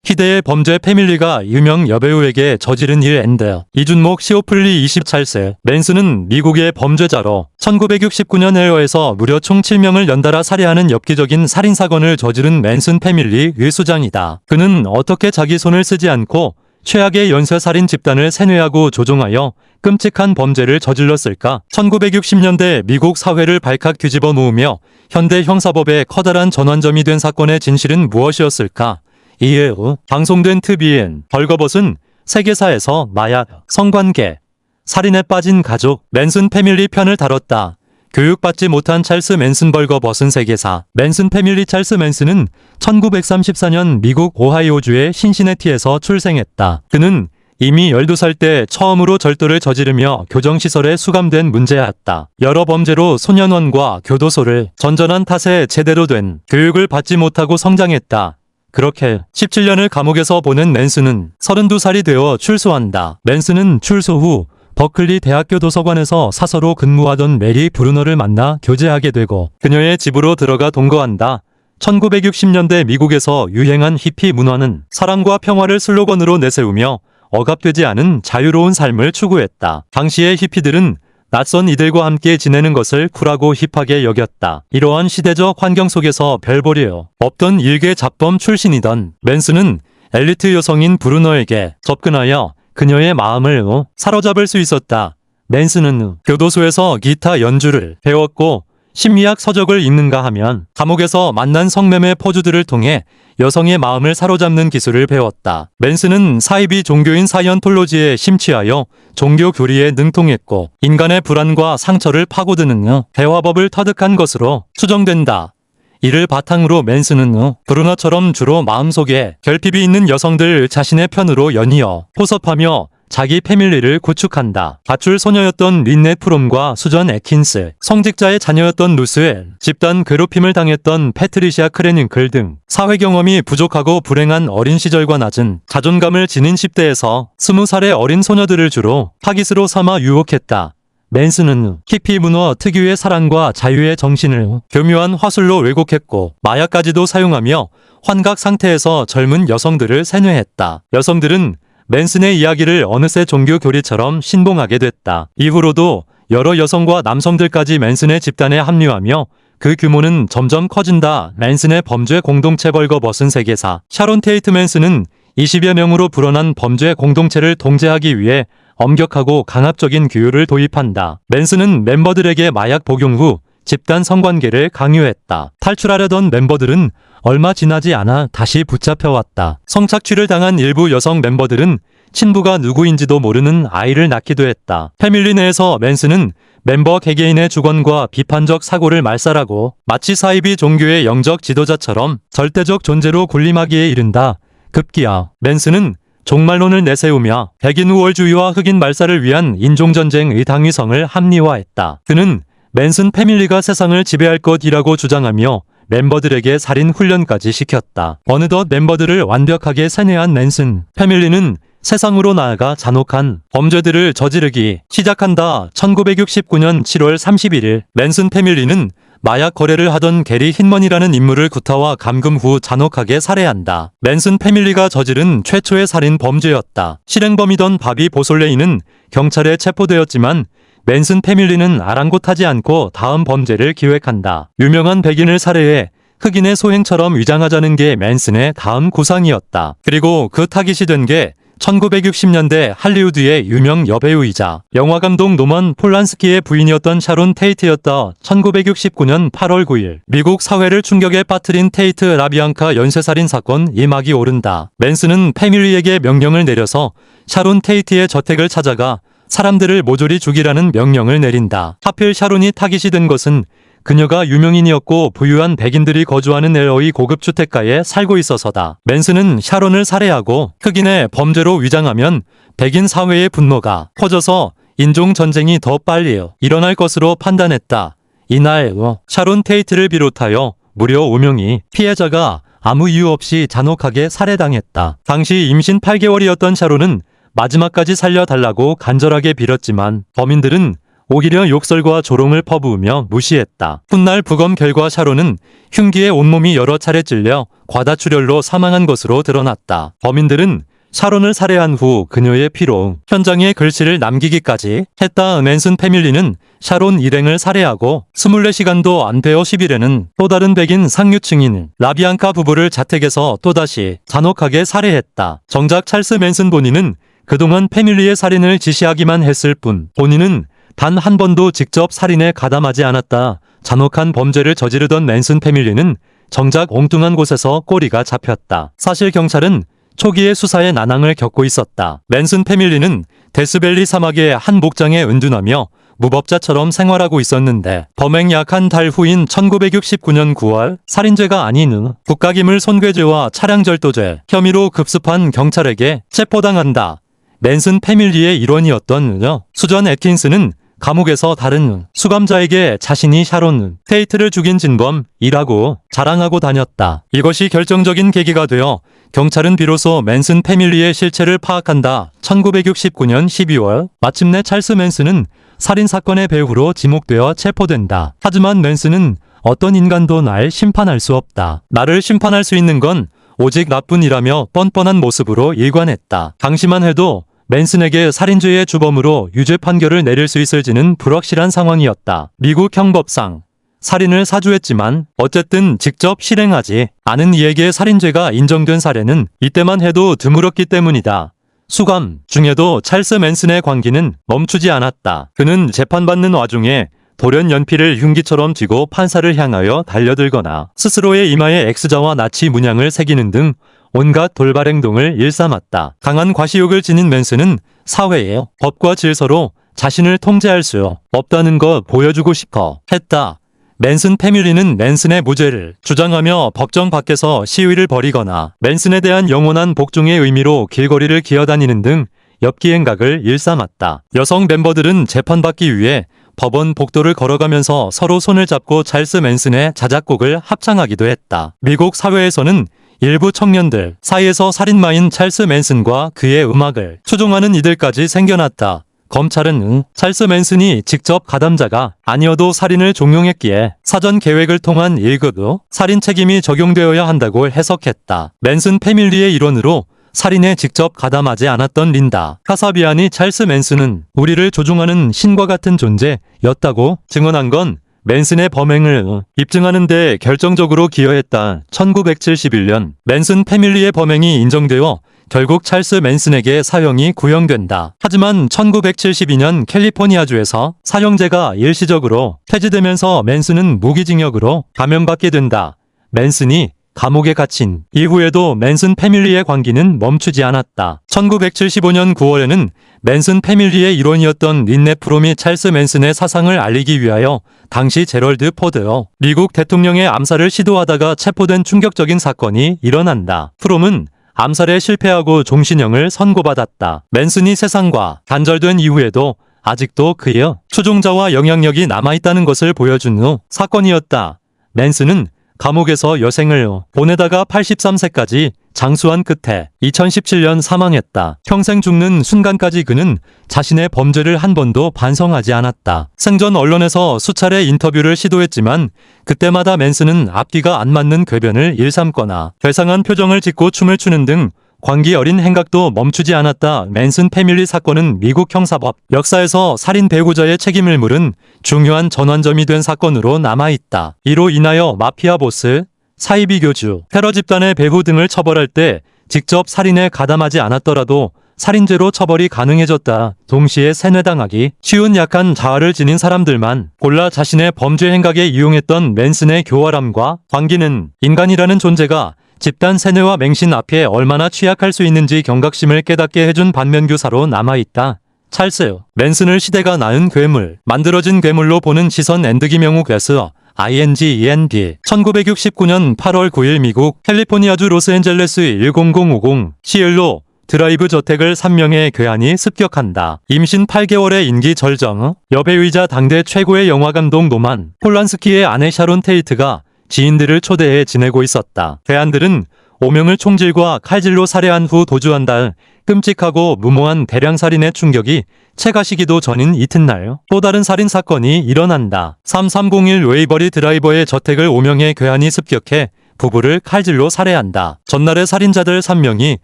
희대의 범죄 패밀리가 유명 여배우에게 저지른 일 앤드. 이준목 시오플리 24세. 맨슨은 미국의 범죄자로 1969년 LA에서 무려 총 7명을 연달아 살해하는 엽기적인 살인사건을 저지른 맨슨 패밀리의 수장이다. 그는 어떻게 자기 손을 쓰지 않고 최악의 연쇄살인 집단을 세뇌하고 조종하여 끔찍한 범죄를 저질렀을까? 1960년대 미국 사회를 발칵 뒤집어 놓으며 현대 형사법의 커다란 전환점이 된 사건의 진실은 무엇이었을까? 이에 후 방송된 TVN 벌거벗은 세계사에서 마약, 성관계, 살인에 빠진 가족, 맨슨 패밀리 편을 다뤘다. 교육받지 못한 찰스 맨슨 벌거벗은 세계사. 맨슨 패밀리. 찰스 맨슨은 1934년 미국 오하이오주의 신시내티에서 출생했다. 그는 이미 12살 때 처음으로 절도를 저지르며 교정시설에 수감된 문제였다. 여러 범죄로 소년원과 교도소를 전전한 탓에 제대로 된 교육을 받지 못하고 성장했다. 그렇게 17년을 감옥에서 보낸 맨슨은 32살이 되어 출소한다. 맨슨은 출소 후 버클리 대학교 도서관에서 사서로 근무하던 메리 브루너를 만나 교제하게 되고 그녀의 집으로 들어가 동거한다. 1960년대 미국에서 유행한 히피 문화는 사랑과 평화를 슬로건으로 내세우며 억압되지 않은 자유로운 삶을 추구했다. 당시의 히피들은 낯선 이들과 함께 지내는 것을 쿨하고 힙하게 여겼다. 이러한 시대적 환경 속에서 별 볼일 없던 일개 잡범 출신이던 맨슨은 엘리트 여성인 브루너에게 접근하여 그녀의 마음을 사로잡을 수 있었다. 맨슨은 교도소에서 기타 연주를 배웠고 심리학 서적을 읽는가 하면 감옥에서 만난 성매매 포주들을 통해 여성의 마음을 사로잡는 기술을 배웠다. 맨슨은 사이비 종교인 사이언톨로지에 심취하여 종교 교리에 능통했고 인간의 불안과 상처를 파고드는 대화법을 터득한 것으로 추정된다. 이를 바탕으로 맨슨은 브루너처럼 주로 마음속에 결핍이 있는 여성들 자신의 편으로 연이어 포섭하며 자기 패밀리를 구축한다. 가출 소녀였던 린넷 프롬과 수전 애킨스, 성직자의 자녀였던 루스웰, 집단 괴롭힘을 당했던 패트리시아 크레닝클 등 사회 경험이 부족하고 불행한 어린 시절과 낮은 자존감을 지닌 10대에서 20살의 어린 소녀들을 주로 타깃으로 삼아 유혹했다. 맨슨은 히피 문화 특유의 사랑과 자유의 정신을 교묘한 화술로 왜곡했고 마약까지도 사용하며 환각 상태에서 젊은 여성들을 세뇌했다. 여성들은 맨슨의 이야기를 어느새 종교 교리처럼 신봉하게 됐다. 이후로도 여러 여성과 남성들까지 맨슨의 집단에 합류하며 그 규모는 점점 커진다. 맨슨의 범죄 공동체 벌거벗은 세계사. 샤론 테이트. 맨슨은 20여 명으로 불어난 범죄 공동체를 통제하기 위해 엄격하고 강압적인 규율을 도입한다. 맨슨은 멤버들에게 마약 복용 후 집단 성관계를 강요했다. 탈출하려던 멤버들은 얼마 지나지 않아 다시 붙잡혀왔다. 성착취를 당한 일부 여성 멤버들은 친부가 누구인지도 모르는 아이를 낳기도 했다. 패밀리 내에서 맨슨은 멤버 개개인의 주권과 비판적 사고를 말살하고 마치 사이비 종교의 영적 지도자처럼 절대적 존재로 군림하기에 이른다. 급기야 맨슨은 종말론을 내세우며 백인 우월주의와 흑인 말살을 위한 인종전쟁의 당위성을 합리화했다. 그는 맨슨 패밀리가 세상을 지배할 것이라고 주장하며 멤버들에게 살인 훈련까지 시켰다. 어느덧 멤버들을 완벽하게 세뇌한 맨슨 패밀리는 세상으로 나아가 잔혹한 범죄들을 저지르기 시작한다. 1969년 7월 31일 맨슨 패밀리는 마약 거래를 하던 게리 힌먼이라는 인물을 구타와 감금 후 잔혹하게 살해한다. 맨슨 패밀리가 저지른 최초의 살인 범죄였다. 실행범이던 바비 보솔레이는 경찰에 체포되었지만 맨슨 패밀리는 아랑곳하지 않고 다음 범죄를 기획한다. 유명한 백인을 살해해 흑인의 소행처럼 위장하자는 게 맨슨의 다음 구상이었다. 그리고 그 타깃이 된 게 1960년대 할리우드의 유명 여배우이자 영화감독 노먼 폴란스키의 부인이었던 샤론 테이트였다. 1969년 8월 9일 미국 사회를 충격에 빠뜨린 테이트 라비앙카 연쇄살인 사건이 막이 오른다. 맨슨은 패밀리에게 명령을 내려서 샤론 테이트의 저택을 찾아가 사람들을 모조리 죽이라는 명령을 내린다. 하필 샤론이 타깃이 된 것은 그녀가 유명인이었고 부유한 백인들이 거주하는 LA 고급 주택가에 살고 있어서다. 맨슨은 샤론을 살해하고 흑인의 범죄로 위장하면 백인 사회의 분노가 커져서 인종전쟁이 더 빨리 일어날 것으로 판단했다. 이날 샤론 테이트를 비롯하여 무려 5명이 피해자가 아무 이유 없이 잔혹하게 살해당했다. 당시 임신 8개월이었던 샤론은 마지막까지 살려달라고 간절하게 빌었지만 범인들은 오히려 욕설과 조롱을 퍼부으며 무시했다. 훗날 부검 결과 샤론은 흉기에 온몸이 여러 차례 찔려 과다출혈로 사망한 것으로 드러났다. 범인들은 샤론을 살해한 후 그녀의 피로 현장에 글씨를 남기기까지 했다. 맨슨 패밀리는 샤론 일행을 살해하고 24시간도 안 되어 10일에는 또 다른 백인 상류층인 라비앙카 부부를 자택에서 또다시 잔혹하게 살해했다. 정작 찰스 맨슨 본인은 그동안 패밀리의 살인을 지시하기만 했을 뿐 본인은 단 한 번도 직접 살인에 가담하지 않았다. 잔혹한 범죄를 저지르던 맨슨 패밀리는 정작 엉뚱한 곳에서 꼬리가 잡혔다. 사실 경찰은 초기의 수사에 난항을 겪고 있었다. 맨슨 패밀리는 데스밸리 사막의 한 목장에 은둔하며 무법자처럼 생활하고 있었는데 범행 약 한 달 후인 1969년 9월 살인죄가 아닌 국가기물 손괴죄와 차량절도죄 혐의로 급습한 경찰에게 체포당한다. 맨슨 패밀리의 일원이었던 수전 애킨스는 감옥에서 다른 수감자에게 자신이 샤론 테이트를 죽인 진범이라고 자랑하고 다녔다. 이것이 결정적인 계기가 되어 경찰은 비로소 맨슨 패밀리의 실체를 파악한다. 1969년 12월 마침내 찰스 맨슨은 살인사건의 배후로 지목되어 체포된다. 하지만 맨슨은 어떤 인간도 날 심판할 수 없다. 나를 심판할 수 있는 건 오직 나뿐이라며 뻔뻔한 모습으로 일관했다. 당시만 해도 맨슨에게 살인죄의 주범으로 유죄 판결을 내릴 수 있을지는 불확실한 상황이었다. 미국 형법상 살인을 사주했지만 어쨌든 직접 실행하지 않은 이에게 살인죄가 인정된 사례는 이때만 해도 드물었기 때문이다. 수감 중에도 찰스 맨슨의 광기는 멈추지 않았다. 그는 재판받는 와중에 돌연 연필을 흉기처럼 쥐고 판사를 향하여 달려들거나 스스로의 이마에 X자와 나치 문양을 새기는 등 온갖 돌발 행동을 일삼았다. 강한 과시욕을 지닌 맨슨은 사회의 법과 질서로 자신을 통제할 수 없다는 거 보여주고 싶어 했다. 맨슨 패밀리는 맨슨의 무죄를 주장하며 법정 밖에서 시위를 벌이거나 맨슨에 대한 영원한 복종의 의미로 길거리를 기어다니는 등 엽기 행각을 일삼았다. 여성 멤버들은 재판받기 위해 법원 복도를 걸어가면서 서로 손을 잡고 찰스 맨슨의 자작곡을 합창하기도 했다. 미국 사회에서는 일부 청년들 사이에서 살인마인 찰스 맨슨과 그의 음악을 추종하는 이들까지 생겨났다. 검찰은 찰스 맨슨이 직접 가담자가 아니어도 살인을 종용했기에 사전 계획을 통한 1급 살인 책임이 적용되어야 한다고 해석했다. 맨슨 패밀리의 일원으로 살인에 직접 가담하지 않았던 린다 카사비안이 찰스 맨슨은 우리를 조종하는 신과 같은 존재였다고 증언한 건 맨슨의 범행을 입증하는 데 결정적으로 기여했다. 1971년 맨슨 패밀리의 범행이 인정되어 결국 찰스 맨슨에게 사형이 구형된다. 하지만 1972년 캘리포니아주에서 사형제가 일시적으로 폐지되면서 맨슨은 무기징역으로 감형받게 된다. 맨슨이 감옥에 갇힌 이후에도 맨슨 패밀리의 광기는 멈추지 않았다. 1975년 9월에는 맨슨 패밀리의 일원이었던 린네 프롬이 찰스 맨슨의 사상을 알리기 위하여 당시 제럴드 포드 미국 대통령의 암살을 시도하다가 체포된 충격적인 사건이 일어난다. 프롬은 암살에 실패하고 종신형을 선고받았다. 맨슨이 세상과 단절된 이후에도 아직도 그의 추종자와 영향력이 남아있다는 것을 보여준 후 사건이었다. 맨슨은 감옥에서 여생을 보내다가 83세까지 장수한 끝에 2017년 사망했다. 평생 죽는 순간까지 그는 자신의 범죄를 한 번도 반성하지 않았다. 생전 언론에서 수차례 인터뷰를 시도했지만 그때마다 맨슨은 앞뒤가 안 맞는 궤변을 일삼거나 괴상한 표정을 짓고 춤을 추는 등 광기 어린 행각도 멈추지 않았다. 맨슨 패밀리 사건은 미국 형사법 역사에서 살인 배후자의 책임을 물은 중요한 전환점이 된 사건으로 남아있다. 이로 인하여 마피아 보스, 사이비 교주, 테러 집단의 배후 등을 처벌할 때 직접 살인에 가담하지 않았더라도 살인죄로 처벌이 가능해졌다. 동시에 세뇌당하기 쉬운 약한 자아를 지닌 사람들만 골라 자신의 범죄 행각에 이용했던 맨슨의 교활함과 광기는 인간이라는 존재가 집단 세뇌와 맹신 앞에 얼마나 취약할 수 있는지 경각심을 깨닫게 해준 반면교사로 남아있다. 찰스 맨슨을 시대가 낳은 괴물, 만들어진 괴물로 보는 시선 김영우 괴스 INGEND 1969년 8월 9일 미국 캘리포니아주 로스앤젤레스 10050 시일로 드라이브 저택을 3명의 괴한이 습격한다. 임신 8개월의 인기 절정, 여배우이자 당대 최고의 영화감독 노만 폴란스키의 아내 샤론 테이트가 지인들을 초대해 지내고 있었다. 괴한들은 5명을 총질과 칼질로 살해한 후 도주한 달 끔찍하고 무모한 대량살인의 충격이 채가시기도 전인 이튿날 또 다른 살인사건이 일어난다. 3301 웨이버리 드라이버의 저택을 5명의 괴한이 습격해 부부를 칼질로 살해한다. 전날의 살인자들 3명이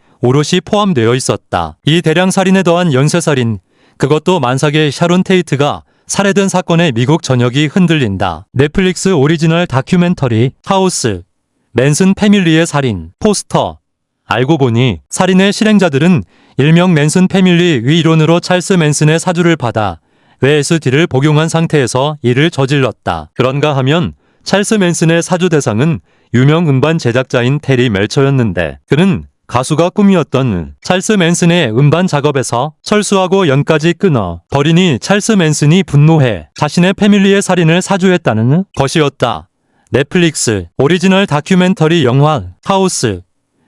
오롯이 포함되어 있었다. 이 대량살인에 더한 연쇄살인, 그것도 만삭의 샤론 테이트가 살해된 사건에 미국 전역이 흔들린다. 넷플릭스 오리지널 다큐멘터리 하우스, 맨슨 패밀리의 살인, 포스터. 알고 보니 살인의 실행자들은 일명 맨슨 패밀리 위 이론으로 찰스 맨슨의 사주를 받아 LSD를 복용한 상태에서 이를 저질렀다. 그런가 하면 찰스 맨슨의 사주 대상은 유명 음반 제작자인 테리 멜처였는데 그는 가수가 꿈이었던 찰스 맨슨의 음반 작업에서 철수하고 연까지 끊어 버리니 찰스 맨슨이 분노해 자신의 패밀리의 살인을 사주했다는 것이었다. 넷플릭스 오리지널 다큐멘터리 영화 하우스,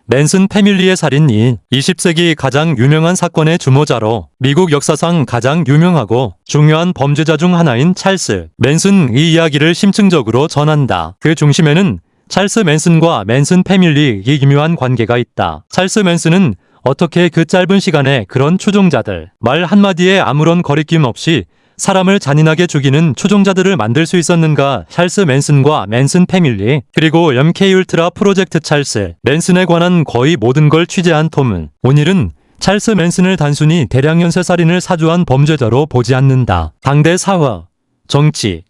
맨슨 패밀리의 살인 20세기 가장 유명한 사건의 주모자로 미국 역사상 가장 유명하고 중요한 범죄자 중 하나인 찰스 맨슨 이 이야기를 심층적으로 전한다. 그 중심에는 찰스 맨슨과 맨슨 패밀리 이 기묘한 관계가 있다. 찰스 맨슨은 어떻게 그 짧은 시간에 그런 추종자들, 말 한마디에 아무런 거리낌 없이 사람을 잔인하게 죽이는 추종자들을 만들 수 있었는가? 찰스 맨슨과 맨슨 패밀리, 그리고 MK 울트라 프로젝트 찰스 맨슨에 관한 거의 모든 걸 취재한 톰은 오늘은 찰스 맨슨을 단순히 대량 연쇄살인을 사주한 범죄자로 보지 않는다. 당대 사회, 정치,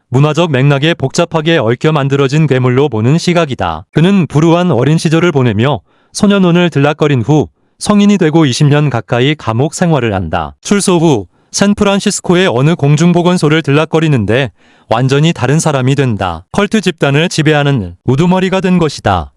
문화적 맥락에 복잡하게 얽혀 만들어진 괴물로 보는 시각이다. 그는 불우한 어린 시절을 보내며 소년원을 들락거린 후 성인이 되고 20년 가까이 감옥 생활을 한다. 출소 후 샌프란시스코의 어느 공중보건소를 들락거리는데 완전히 다른 사람이 된다. 컬트 집단을 지배하는 우두머리가 된 것이다.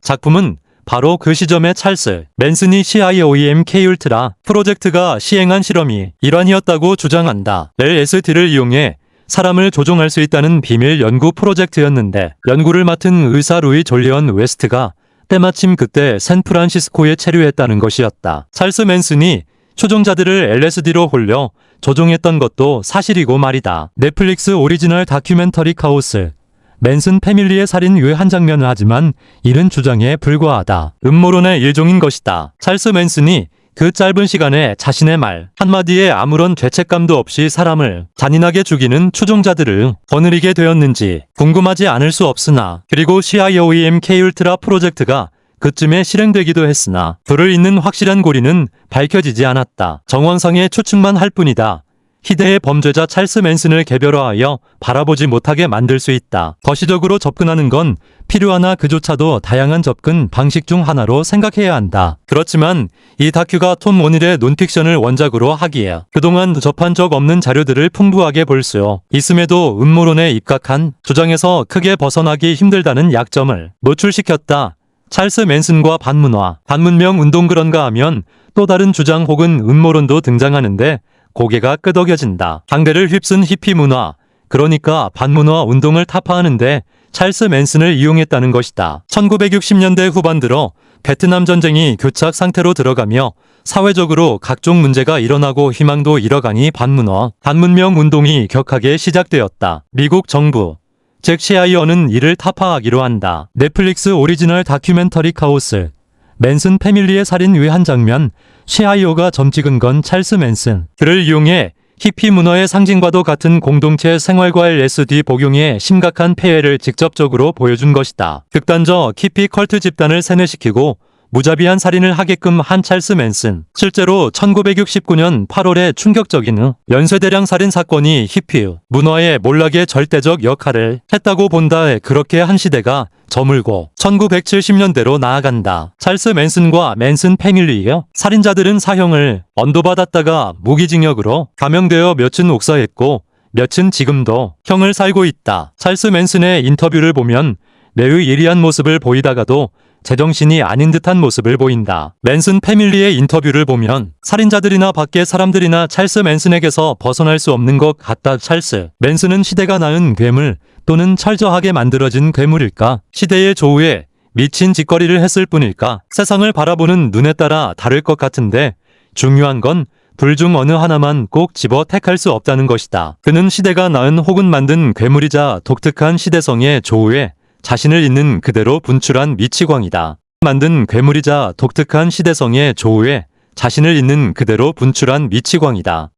작품은 바로 그 시점의 찰스 맨슨이 CIOEMK 울트라 프로젝트가 시행한 실험이 일환이었다고 주장한다. LSD를 이용해 사람을 조종할 수 있다는 비밀 연구 프로젝트였는데 연구를 맡은 의사 루이 졸리언 웨스트가 때마침 그때 샌프란시스코에 체류했다는 것이었다. 찰스 맨슨이 추종자들을 LSD로 홀려 조종했던 것도 사실이고 말이다. 넷플릭스 오리지널 다큐멘터리 카오스, 맨슨 패밀리의 살인 외 한 장면을 하지만 이른 주장에 불과하다. 음모론의 일종인 것이다. 찰스 맨슨이 그 짧은 시간에 자신의 말 한마디에 아무런 죄책감도 없이 사람을 잔인하게 죽이는 추종자들을 거느리게 되었는지 궁금하지 않을 수 없으나 그리고 CIOEMK 울트라 프로젝트가 그쯤에 실행되기도 했으나 불을 잇는 확실한 고리는 밝혀지지 않았다. 정황상의 추측만 할 뿐이다. 희대의 범죄자 찰스 맨슨을 개별화하여 바라보지 못하게 만들 수 있다. 거시적으로 접근하는 건 필요하나 그조차도 다양한 접근 방식 중 하나로 생각해야 한다. 그렇지만 이 다큐가 톰 오닐의 논픽션을 원작으로 하기에 그동안 접한 적 없는 자료들을 풍부하게 볼 수 있음에도 음모론에 입각한 주장에서 크게 벗어나기 힘들다는 약점을 노출시켰다. 찰스 맨슨과 반문화, 반문명 운동 그런가 하면 또 다른 주장 혹은 음모론도 등장하는데 고개가 끄덕여진다. 당대를 휩쓴 히피 문화, 그러니까 반문화 운동을 타파하는데 찰스 맨슨을 이용했다는 것이다. 1960년대 후반 들어 베트남 전쟁이 교착 상태로 들어가며 사회적으로 각종 문제가 일어나고 희망도 잃어가니 반문화, 반문명 운동이 격하게 시작되었다. 미국 정부, 즉 CIO는 이를 타파하기로 한다. 넷플릭스 오리지널 다큐멘터리 카오스, 맨슨 패밀리의 살인 외 한 장면, CIO가 점 찍은 건 찰스 맨슨. 그를 이용해 히피 문화의 상징과도 같은 공동체 생활과 LSD 복용의 심각한 폐해를 직접적으로 보여준 것이다. 극단적 히피 컬트 집단을 세뇌시키고 무자비한 살인을 하게끔 한 찰스 맨슨. 실제로 1969년 8월에 충격적인 연쇄대량 살인 사건이 히피 문화의 몰락의 절대적 역할을 했다고 본다. 그렇게 한 시대가 저물고 1970년대로 나아간다. 찰스 맨슨과 맨슨 패밀리의 살인자들은 사형을 언도받았다가 무기징역으로 감형되어 몇은 옥사했고 몇은 지금도 형을 살고 있다. 찰스 맨슨의 인터뷰를 보면 매우 예리한 모습을 보이다가도 제정신이 아닌 듯한 모습을 보인다. 맨슨 패밀리의 인터뷰를 보면 살인자들이나 밖의 사람들이나 찰스 맨슨에게서 벗어날 수 없는 것 같다. 찰스 맨슨은 시대가 낳은 괴물 또는 철저하게 만들어진 괴물일까? 시대의 조우에 미친 짓거리를 했을 뿐일까? 세상을 바라보는 눈에 따라 다를 것 같은데 중요한 건 둘 중 어느 하나만 꼭 집어 택할 수 없다는 것이다. 그는 시대가 낳은 혹은 만든 괴물이자 독특한 시대성의 조우에 자신을 있는 그대로 분출한 미치광이다. 만든 괴물이자 독특한 시대성의 조우에 자신을 있는 그대로 분출한 미치광이다.